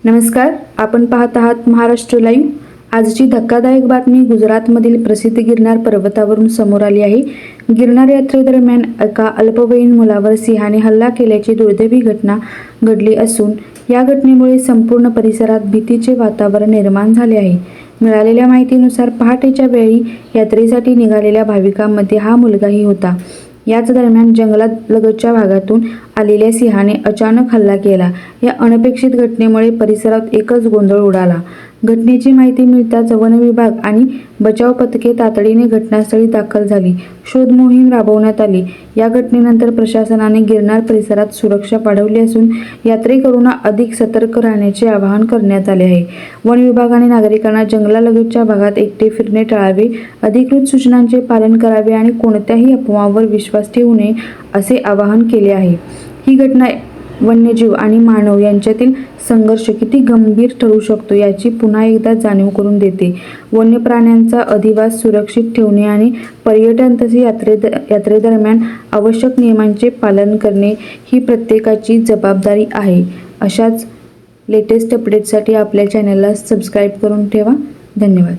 नमस्कार, आपण पाहत आहात महाराष्ट्र लाईव्ह। आजची धक्कादायक बातमी गुजरातमधील प्रसिद्ध गिरनार पर्वतावरून समोर आली आहे। गिरनार यात्रेदरम्यान एका अल्पवयीन मुलावर सिंहाने हल्ला केल्याची दुर्दैवी घटना घडली असून या घटनेमुळे संपूर्ण परिसरात भीतीचे वातावरण निर्माण झाले आहे। मिळालेल्या माहितीनुसार पहाटेच्या वेळी यात्रेसाठी निघालेल्या भाविकांमध्ये हा मुलगाही होता। याच दरम्यान जंगलालगतच्या भागातून आलेल्या सिंहाने अचानक हल्ला केला। या अनपेक्षित घटनेमुळे परिसरात एकच गोंधळ उडाला। घटनेची माहिती मिळताच वन विभाग आणि बचाव पथके तातडीने घटनास्थळी दाखल झाली। शोध मोहीम राबवण्यात आली। या घटनेनंतर प्रशासनाने गिरनार परिसरात सुरक्षा वाढवली असून यात्रेकरूंना अधिक सतर्क राहण्याचे आवाहन करण्यात आले आहे। वन विभागाने नागरिकांना जंगलालगतच्या भागात एकटे फिरणे टाळावे, अधिकृत सूचनांचे पालन करावे आणि कोणत्याही अफवांवर विश्वास ठेवू नये असे आवाहन केले आहे। ही घटना वन्यजीव आणि मानव यांच्यातील संघर्ष किती गंभीर ठरू शकतो याची पुन्हा एकदा जाणीव करून देते। वन्य प्राण्यांचा अधिवास सुरक्षित ठेवणे आणि पर्यटन तसेच यात्रेदरम्यान आवश्यक नियमांचे पालन करणे ही प्रत्येकाची जबाबदारी आहे। अशाच लेटेस्ट अपडेट्ससाठी आपल्या चॅनलला सबस्क्राईब करून ठेवा। धन्यवाद।